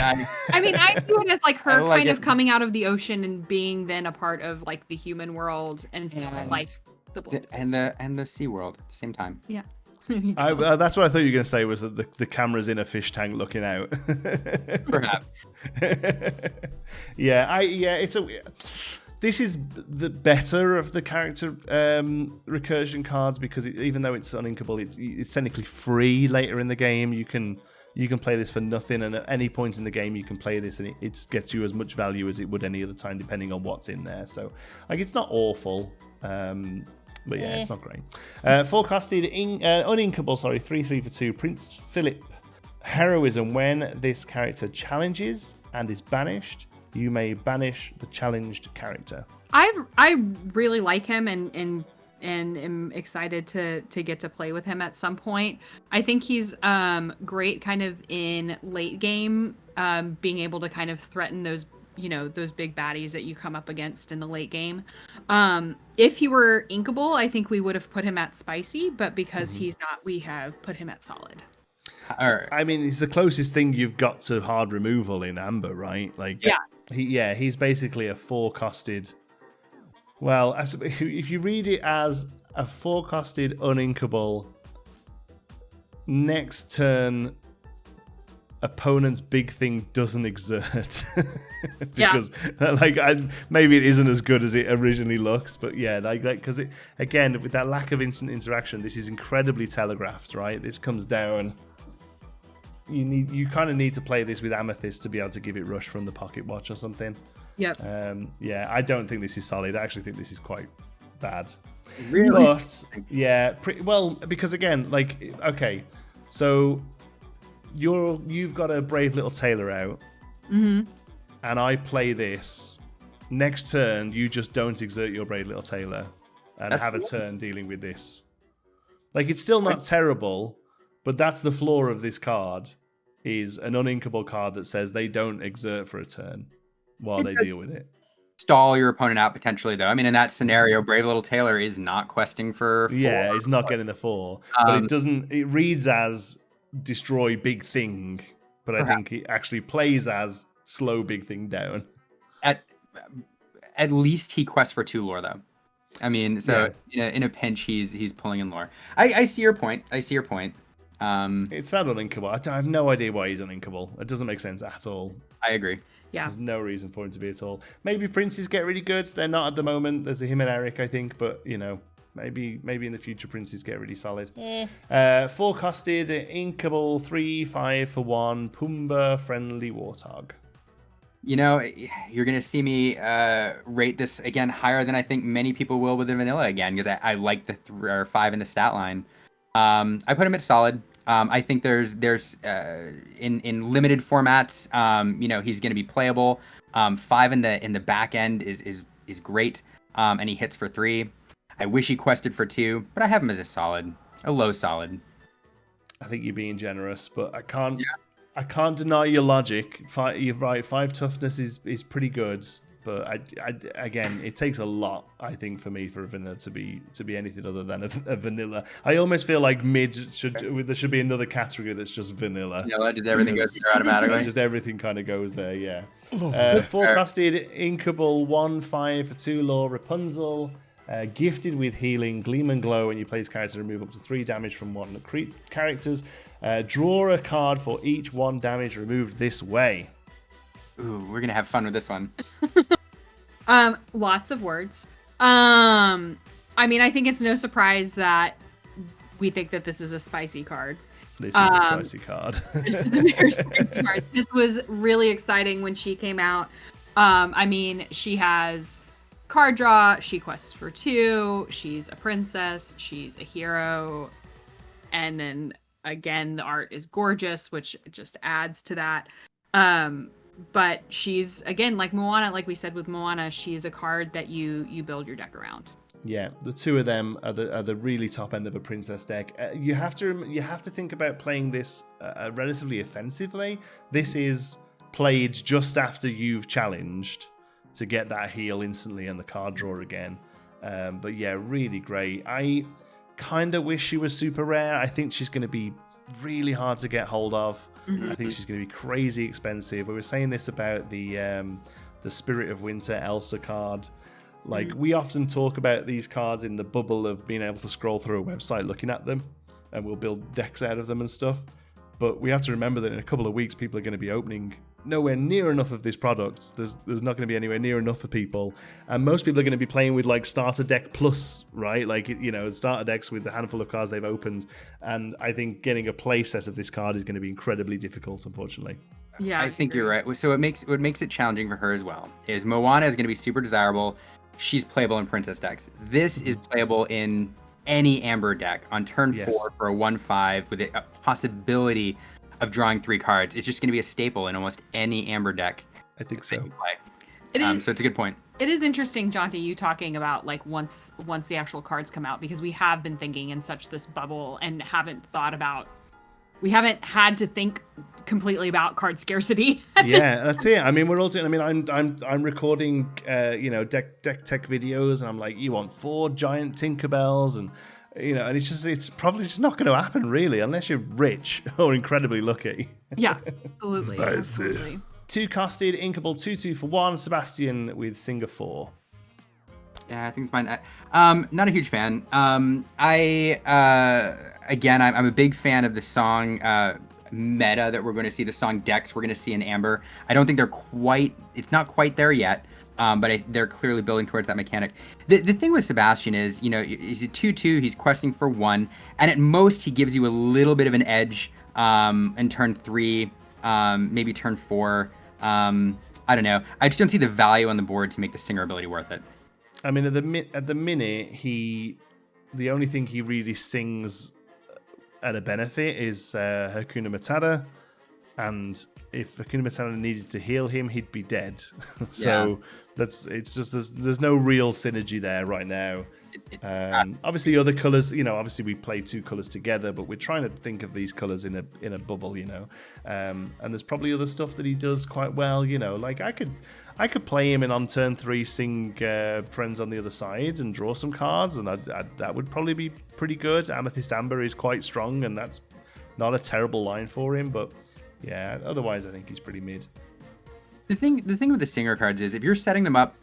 mean, I view it as like her like kind it. of coming out of the ocean and being then a part of like the human world and so like. And the Sea World at the same time. Yeah. That's what I thought you were going to say, was that the camera's in a fish tank looking out. Perhaps. This is the better of the character recursion cards, because even though it's uninkable, it's technically free later in the game. You can play this for nothing, and at any point in the game you can play this, and it gets you as much value as it would any other time, depending on what's in there. So, like, it's not awful. But yeah, it's not great. 4-costed, uninkable, 3/3 for 2. Prince Philip. Heroism. When this character challenges and is banished, you may banish the challenged character. I really like him and am excited to get to play with him at some point. I think he's great kind of in late game, being able to kind of threaten those big baddies that you come up against in the late game. If he were inkable, I think we would have put him at spicy, but because he's not, we have put him at solid. I mean, he's the closest thing you've got to hard removal in Amber, right? Like, he's basically a 4-costed. Well, if you read it as a 4-costed uninkable, next turn opponent's big thing doesn't exert. Because maybe it isn't as good as it originally looks, but because it, again, with that lack of instant interaction, this is incredibly telegraphed, right? This comes down. You kind of need to play this with Amethyst to be able to give it rush from the pocket watch or something. Yep. I don't think this is solid. I actually think this is quite bad. Really? But because again, so you've got a brave little tailor out, and I play this. Next turn, you just don't exert your brave little tailor and have a turn dealing with this. Like, it's still not terrible, but that's the flaw of this card, is an uninkable card that says they don't exert for a turn while they deal with it. Stall your opponent out potentially, though. I mean, in that scenario, brave little tailor is not questing for 4. Yeah, he's not getting the 4, but it doesn't. It reads as destroy big thing, but I think it actually plays as slow big thing down. At least he quests for 2 lore, though. I mean, so in a pinch, he's pulling in lore. I see your point. It's that uninkable. I have no idea why he's uninkable. It doesn't make sense at all. I agree. Yeah. There's no reason for him to be at all. Maybe princes get really good. They're not at the moment. There's him and Eric, I think, but Maybe in the future princes get really solid. 4-costed, inkable, 3/5 for 1, PUMBAA friendly warthog. You know, you're going to see me rate this, again, higher than I think many people will with the vanilla again, because I like the 3 or 5 in the stat line. I put him at solid. I think there's in limited formats, you know, he's going to be playable. 5 in the back end is great, and he hits for 3. I wish he quested for 2, but I have him as a low solid. I think you're being generous, but I can't... Yeah. I can't deny your logic. You're right. 5 toughness is pretty good, but again, it takes a lot. I think for me for a vanilla to be anything other than a vanilla. I almost feel like mid there should be another category that's just vanilla. Vanilla, just everything goes there automatically. Just everything kind of goes there. Yeah. 4-costed, inkable, 1/5 for 2 lore, Rapunzel. Gifted with healing, gleam and glow when you play this character, remove up to 3 damage from 1 characters. Draw a card for each 1 damage removed this way. Ooh, we're gonna have fun with this one. Lots of words. I mean, I think it's no surprise that we think that this is a spicy card. This is a spicy card. This is a very spicy card. This was really exciting when she came out. I mean, she has card draw, she quests for 2, she's a princess, she's a hero, and then again the art is gorgeous, which just adds to that. But she's, again, like Moana, like we said with Moana, she's a card that you build your deck around. Yeah, the 2 of them are the really top end of a princess deck. You have to think about playing this relatively offensively. This is played just after you've challenged to get that heal instantly and the card draw again. But yeah, really great. I kind of wish she was super rare. I think she's going to be really hard to get hold of. Mm-hmm. I think she's going to be crazy expensive. We were saying this about the Spirit of Winter Elsa card. Like, we often talk about these cards in the bubble of being able to scroll through a website looking at them, and we'll build decks out of them and stuff. But we have to remember that in a couple of weeks, people are going to be opening nowhere near enough of these products. There's not going to be anywhere near enough for people. And most people are going to be playing with, like, starter deck plus, right? Like, you know, starter decks with the handful of cards they've opened. And I think getting a play set of this card is going to be incredibly difficult, unfortunately. Yeah, I think you're right. So what makes it challenging for her as well is Moana is going to be super desirable. She's playable in princess decks. This is playable in any Amber deck on turn 4 for a 1/5 with a possibility of drawing 3 cards. It's just going to be a staple in almost any Amber deck. I think so. So it's a good point. It is interesting, Jonti, you talking about like once the actual cards come out, because we have been thinking in such this bubble and we haven't had to think completely about card scarcity. Yeah, that's it. I mean, we're all doing. I mean, I'm recording, deck tech videos, and I'm like, you want 4 giant Tinkerbells, and and it's probably just not going to happen really, unless you're rich or incredibly lucky. Yeah, absolutely. 2-costed, inkable, 2/2 for 1. Sebastian with Singapore. Yeah, I think it's mine. Not a huge fan. I'm a big fan of the song meta that we're going to see, the song decks we're going to see in Amber. I don't think it's not quite there yet, but they're clearly building towards that mechanic. The thing with Sebastian is, he's a 2/2, he's questing for 1, and at most he gives you a little bit of an edge in turn 3, maybe turn 4. I don't know. I just don't see the value on the board to make the Singer ability worth it. I mean, at the minute, the only thing he really sings at a benefit is Hakuna Matata, and if Hakuna Matata needed to heal him, he'd be dead. So there's no real synergy there right now. Obviously, other colors, obviously we play 2 colors together, but we're trying to think of these colors in a bubble, and there's probably other stuff that he does quite well, like I could play him and on turn 3 sing Friends on the Other Side and draw some cards, and that would probably be pretty good. Amethyst Amber is quite strong, and that's not a terrible line for him, but yeah, otherwise I think he's pretty mid. The thing with the Singer cards is if you're setting them up,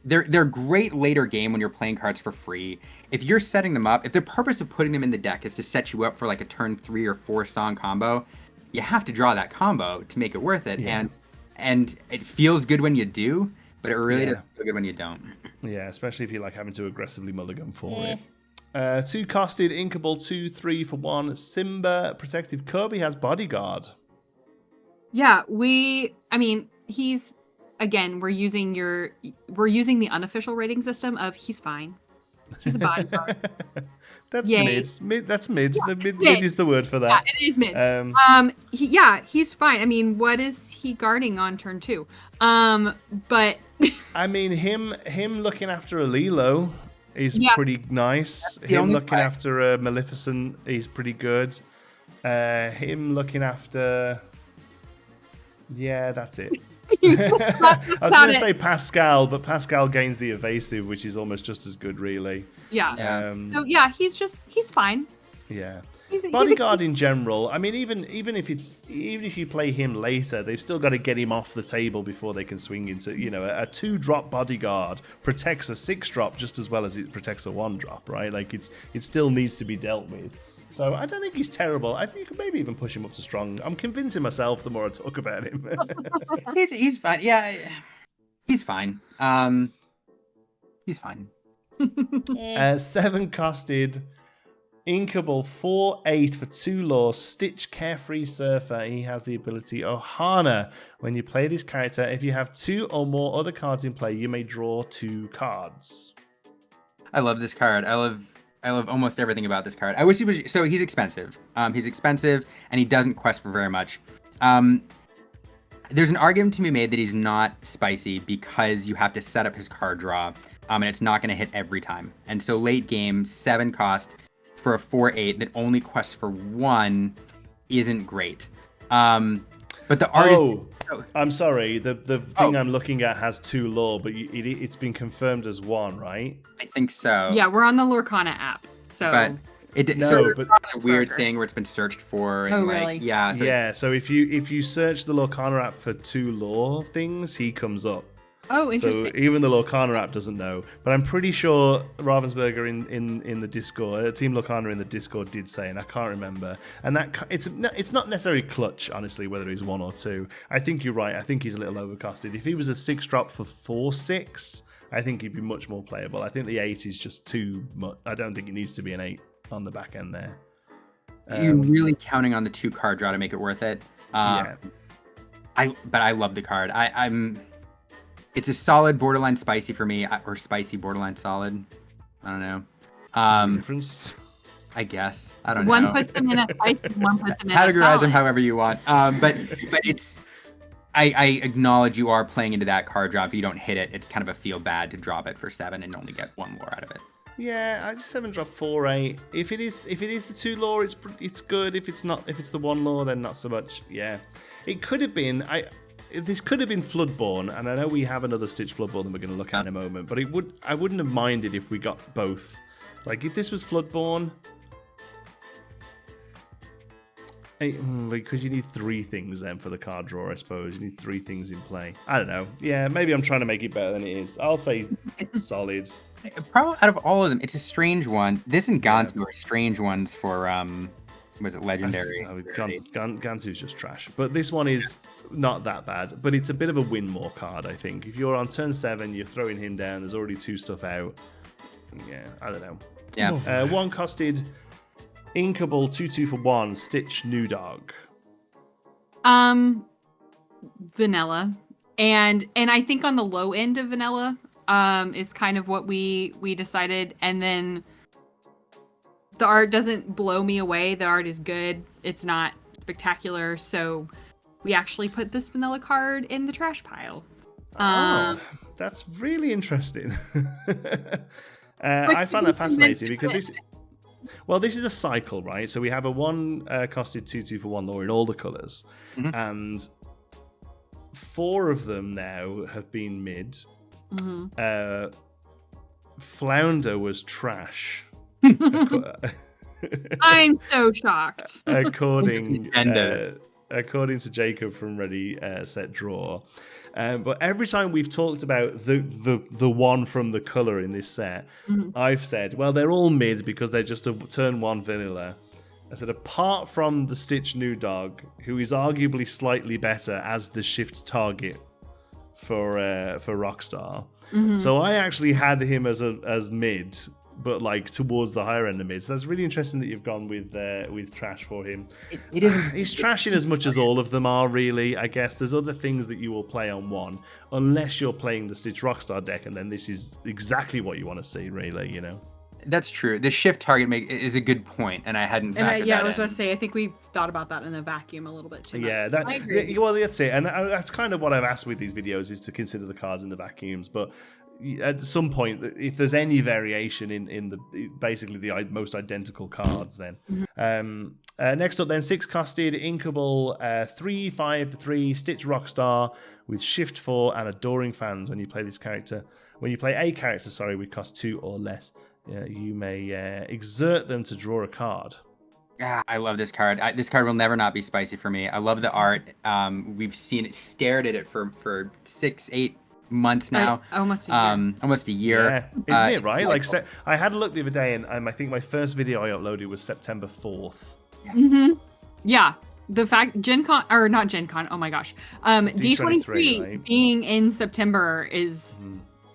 they're great later game when you're playing cards for free. If you're setting them up, if the purpose of putting them in the deck is to set you up for like a turn 3 or 4 song combo, you have to draw that combo to make it worth it. Yeah. And it feels good when you do, but it really doesn't feel good when you don't. Yeah, especially if you like having to aggressively mulligan for it. Two costed, inkable, 2-3 for 1. Simba, protective Kirby has bodyguard. Yeah, he's again, we're using the unofficial rating system of he's fine. He's a bodyguard. That's Yay. mid. That's mid. Yeah, Mid is the word for that. Yeah, it is mid. He's fine. I mean, what is he guarding on turn 2? But I mean, him looking after a Lilo is pretty nice. Him looking after a Maleficent is pretty good. Him looking after... Yeah, that's it. I was going to say Pascal, but Pascal gains the evasive, which is almost just as good, really. Yeah. He's fine. Yeah. Bodyguard in general, I mean, even if you play him later, they've still got to get him off the table before they can swing into, a 2-drop bodyguard protects a 6-drop just as well as it protects a 1-drop, right? Like it still needs to be dealt with. So I don't think he's terrible. I think you could maybe even push him up to strong. I'm convincing myself the more I talk about him. He's fine. Yeah, he's fine. He's fine. 7 costed, inkable, 4-8 for 2 laws. Stitch, carefree surfer. He has the ability Ohana. When you play this character, if you have 2 or more other cards in play, you may draw 2 cards. I love this card. I love almost everything about this card. I wish he was... So he's expensive. He's expensive, and he doesn't quest for very much. There's an argument to be made that he's not spicy because you have to set up his card draw, and it's not going to hit every time. And so late game, 7 cost for a 4-8 that only quests for 1 isn't great. But the art is... I'm sorry. The thing I'm looking at has 2 lore, but it's been confirmed as 1, right? I think so. Yeah, we're on the Lorcana app. So, but it's a weird thing where it's been searched for. And really? Yeah. So if you search the Lorcana app for 2 lore things, he comes up. Oh, interesting. So even the Lorcana app doesn't know. But I'm pretty sure Ravensburger in the Discord, Team Lorcana in the Discord did say, and I can't remember. And that it's not necessarily clutch, honestly, whether he's 1 or 2. I think you're right. I think he's a little overcosted. If he was a 6-drop for 4-6, I think he'd be much more playable. I think the 8 is just too much. I don't think it needs to be an 8 on the back end there. You're really counting on the 2 card draw to make it worth it. Yeah. But I love the card. It's a solid borderline spicy for me, or spicy borderline solid. I don't know. Difference? I guess. I don't know. One puts them in a spicy, one puts them in a Categorize solid. them however you want. But it's... I acknowledge you are playing into that card draw. If you don't hit it, it's kind of a feel bad to drop it for 7 and only get 1 lore out of it. Yeah, I just 7-drop 4-8. If it is the 2 lore, it's good. If it's the 1 lore, then not so much. Yeah, it could have been. This could have been Floodborn, and I know we have another Stitch Floodborn that we're going to look at in a moment. But I wouldn't have minded if we got both. Like if this was Floodborn. Because you need 3 things then for the card draw, I suppose. You need 3 things in play. I don't know. Yeah, maybe I'm trying to make it better than it is. I'll say solid. Probably out of all of them, it's a strange one. This and Gantu are strange ones for, was it Legendary? Gantu's just trash. But this one is not that bad. But it's a bit of a win more card, I think. If you're on turn 7, you're throwing him down. There's already 2 stuff out. Yeah, I don't know. Yeah. 1 costed... Inkable 2-2 for 1, Stitch New Dog. Vanilla. And I think on the low end of vanilla is kind of what we decided. And then the art doesn't blow me away. The art is good. It's not spectacular. So we actually put this vanilla card in the trash pile. That's really interesting. I find that fascinating because this... Well, this is a cycle, right? So we have a 1 costed 2-2 for 1 lore in all the colours. Mm-hmm. And 4 of them now have been mid. Mm-hmm. Flounder was trash. I'm so shocked. According to Jacob from Ready, Set, Draw. But every time we've talked about the one from the colour in this set, I've said, well, they're all mid because they're just a turn 1 vanilla. I said, apart from the Stitch New Dog, who is arguably slightly better as the shift target for Rockstar. Mm-hmm. So I actually had him as mid but like towards the higher end of mids. That's really interesting that you've gone with trash for him. It isn't. He's trashing as much as all of them are, really. I guess there's other things that you will play on one, unless you're playing the Stitch Rockstar deck, and then this is exactly what you want to see, really. That's true. The shift target is a good point, and I hadn't factored yeah, that I was in. about to say, I think we thought about that in the vacuum a little bit too much. Yeah, I agree. well, that's it, and that's kind of what I've asked with these videos is to consider the cards in the vacuums. But at some point, if there's any variation in the basically the most identical cards, then next up, then 6-costed Inkable 3/5/3 Stitch Rockstar with Shift 4 and Adoring Fans. When you play this character, a character, with cost 2 or less. You may exert them to draw a card. I love this card. This card will never not be spicy for me. I love the art. We've stared at it for 6-8 months now. Almost a year. Almost a year. Yeah, isn't it right? Like, I had a look the other day, and I think my first video I uploaded was September 4th. Yeah. The fact Gen Con, or not Gen Con, oh my gosh. D23 right? being in September is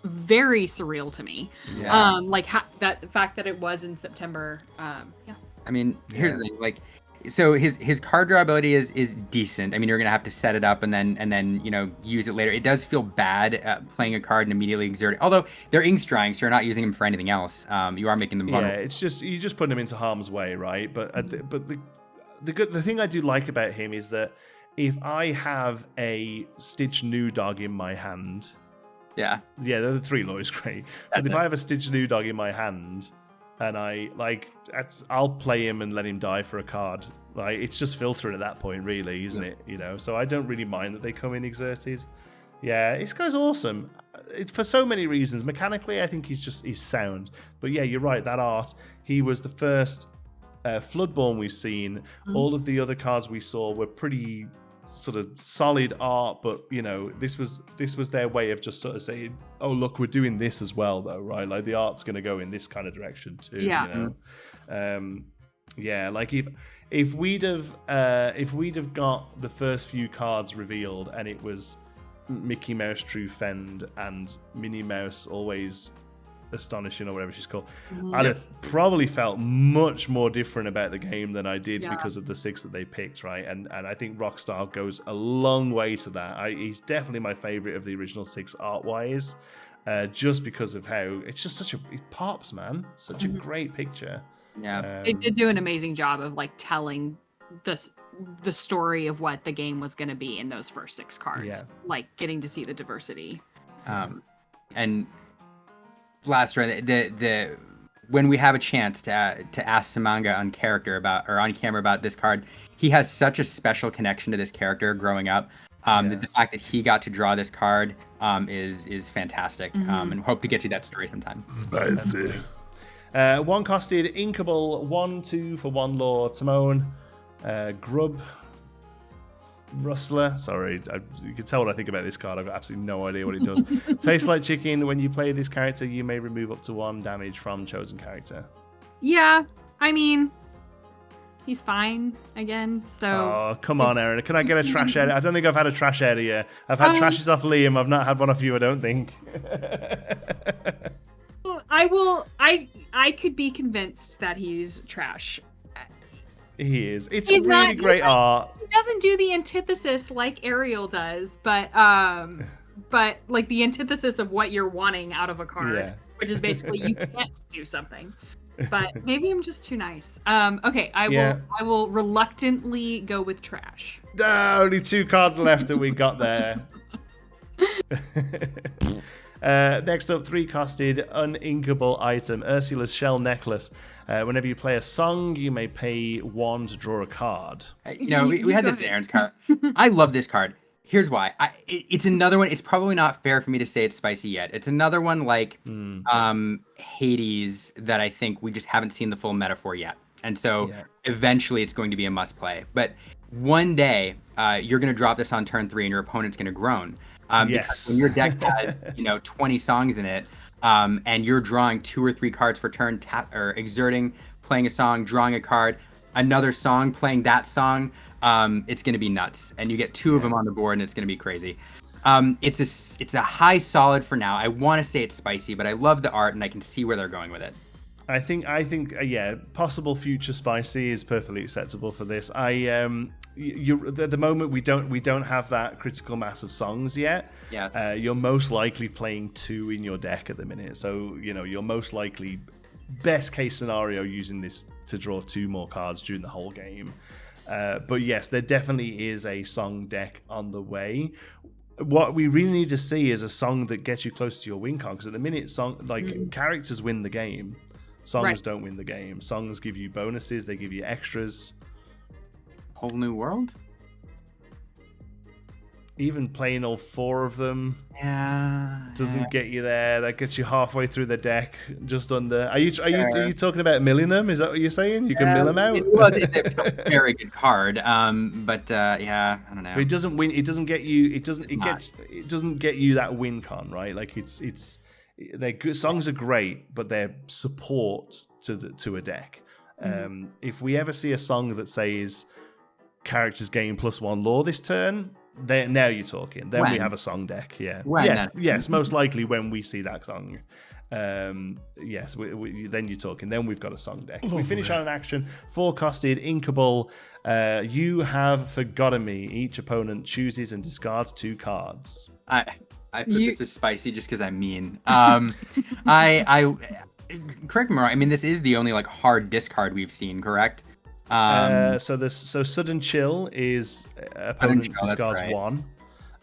very surreal to me. Yeah. The fact that it was in September. Yeah. I mean, here's the thing. Like, so his card draw ability is decent. I mean, you're gonna have to set it up and then use it later. It does feel bad playing a card and immediately exerting. Although they're ink drying, so you're not using them for anything else. You are making them vulnerable. Yeah, it's just you just put them into harm's way, right? But the thing I do like about him is that if I have a Stitch New Dog in my hand. Yeah, the 3 law is great. But if I have a Stitch New Dog in my hand, and I'll play him and let him die for a card. Like, it's just filtering at that point, really, isn't it? So I don't really mind that they come in exerted. Yeah, this guy's awesome. It's for so many reasons. Mechanically, I think he's sound. But yeah, you're right. That art. He was the first Floodborn we've seen. All of the other cards we saw were pretty sort of solid art, but this was their way of just sort of saying, oh look, we're doing this as well though, right? Like, the art's going to go in this kind of direction too. Like if we'd have got the first few cards revealed and it was Mickey Mouse True Fend and Minnie Mouse Always Astonishing or whatever she's called, I'd have probably felt much more different about the game than I did because of the 6 that they picked, right? And I think Rockstar goes a long way to that. He's definitely my favorite of the original 6 art-wise, just because of how it's just it pops, man. Such a great picture. Yeah, they did do an amazing job of telling the story of what the game was going to be in those first 6 cards. Getting to see the diversity. And last round, when we have a chance to ask Samanga on camera about this card, he has such a special connection to this character growing up. That the fact that he got to draw this card is fantastic. And hope to get you that story sometime. Spicy. 1-costed Inkable 1/2 for 1 lore Timon Grub Rustler. Sorry, you can tell what I think about this card. I've got absolutely no idea what it does. Tastes like chicken. When you play this character, you may remove up to 1 damage from chosen character. Yeah, I mean, he's fine again. So. Oh, come on, Erin. Can I get a trash edit? I don't think I've had a trash edit yet. I've had trashes off Liam. I've not had one off you, I don't think. I could be convinced that he's trash. He is. It's really great art. He doesn't do the antithesis like ARIEL does, but like the antithesis of what you're wanting out of a card, which is basically you can't do something. But maybe I'm just too nice. Okay, I will reluctantly go with trash. Only 2 cards left and we got there. Next up, 3-costed uninkable item, Ursula's Shell Necklace. Whenever you play a song, you may pay 1 to draw a card. We had this in Aaron's card. I love this card. Here's why. It's another one. It's probably not fair for me to say it's spicy yet. It's another one like Hades that I think we just haven't seen the full metaphor yet. And so eventually it's going to be a must play. But one day you're going to drop this on turn 3 and your opponent's going to groan. Because when your deck has 20 songs in it, and you're drawing 2 or 3 cards per turn, or exerting, playing a song, drawing a card, another song, playing that song, it's going to be nuts. And you get 2 of them on the board, and it's going to be crazy. It's a high solid for now. I want to say it's spicy, but I love the art, and I can see where they're going with it. I think, yeah, possible future spicy is perfectly acceptable for this. At the moment we don't have that critical mass of songs yet. Yes. You're most likely playing 2 in your deck at the minute, so you're most likely, best case scenario, using this to draw 2 more cards during the whole game. But yes, there definitely is a song deck on the way. What we really need to see is a song that gets you close to your win con, because at the minute, characters win the game. Songs don't win the game. Songs give you bonuses, they give you extras. Whole new world? Even playing all 4 of them doesn't get you there. That gets you halfway through the deck, just under. Are you talking about milling them? Is that what you're saying? You can mill them out? Well, it's a very good card. But I don't know. But it doesn't win. It doesn't get you. It doesn't get you that win con, right? Like it's. They're good. Songs are great, but they're support to a deck. If we ever see a song that says characters gain +1 lore this turn, then now you're talking. Then we have a song deck. Yeah. Yes. Most likely when we see that song. Yes. Then you're talking. Then we've got a song deck. We finish on an action. 4-costed Inkable. You have forgotten me. Each opponent chooses and discards 2 cards. I put this as spicy just because I'm mean. I correct me wrong. I mean, this is the only hard discard we've seen, correct? So Sudden Chill is opponent discards 1,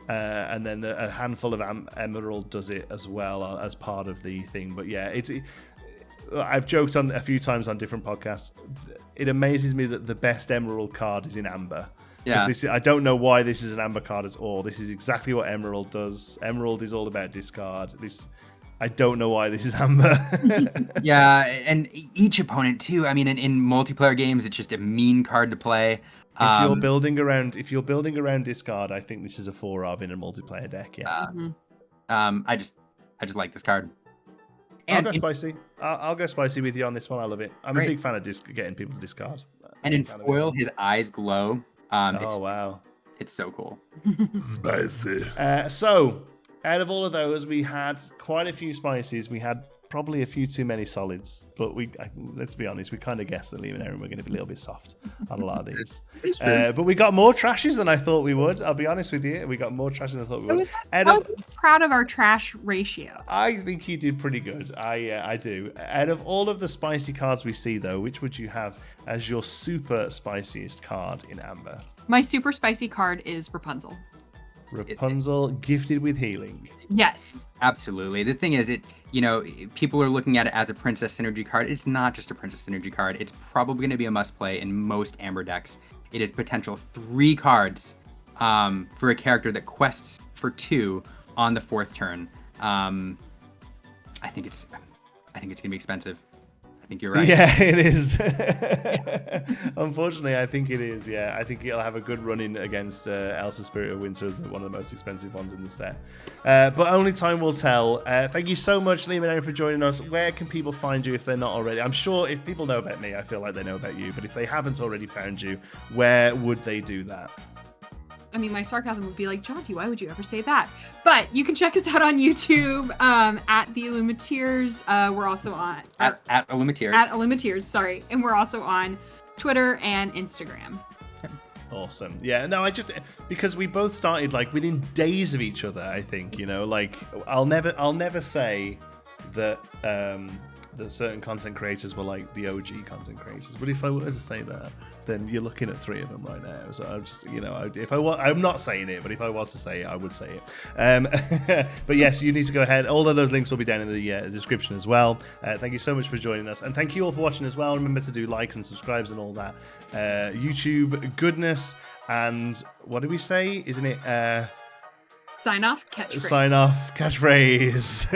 and then a handful of Emerald does it as well as part of the thing. But yeah, I've joked on a few times on different podcasts. It amazes me that the best Emerald card is in Amber. Yeah. I don't know why this is an Amber card at all. This is exactly what Emerald does. Emerald is all about discard. I don't know why this is Amber. Yeah, and each opponent too. I mean, in multiplayer games, it's just a mean card to play. If you're building around discard, I think this is a 4-of in a multiplayer deck. Yeah. I just like this card. I'll go spicy. I'll go spicy with you on this one. I love it. I'm a big fan of getting people to discard. And in foil, his eyes glow. Wow. It's so cool. Spicy. So, out of all of those, we had quite a few spices. We had probably a few too many solids. But let's be honest, we kind of guessed that Liam and Erin were going to be a little bit soft on a lot of these. But we got more trashes than I thought we would. I'll be honest with you. We got more trashes than I thought we would. I was proud of our trash ratio. I think you did pretty good. I do. Out of all of the spicy cards we see, though, which would you have as your super spiciest card in Amber? My super spicy card is Rapunzel. Rapunzel, gifted with healing. Yes. Absolutely. The thing is, people are looking at it as a Princess Synergy card. It's not just a Princess Synergy card. It's probably going to be a must-play in most Amber decks. It is potential 3 cards for a character that quests for 2 on the 4th turn. I think it's going to be expensive. I think you're right. Yeah, it is. Unfortunately, I think it is. Yeah, I think it'll have a good run in against Elsa Spirit of Winter as one of the most expensive ones in the set. But only time will tell. Thank you so much, Liam and Erin, for joining us. Where can people find you if they're not already? I'm sure if people know about me, I feel like they know about you. But if they haven't already found you, where would they do that? I mean, my sarcasm would be like, Jonti, why would you ever say that? But you can check us out on YouTube at the Illumateers. We're also on at Illumateers. At Illumateers, sorry, and we're also on Twitter and Instagram. Awesome. Yeah. No, because we both started within days of each other. I think I'll never say that that certain content creators were the OG content creators. But if I was to say that, then you're looking at 3 of them right now. So I'm just, I'm not saying it, but if I was to say it, I would say it. But yes, you need to go ahead. All of those links will be down in the description as well. Thank you so much for joining us. And thank you all for watching as well. Remember to do likes and subscribes and all that. YouTube goodness. And what did we say? Isn't it? Sign off, catchphrase. Sign off, catchphrase.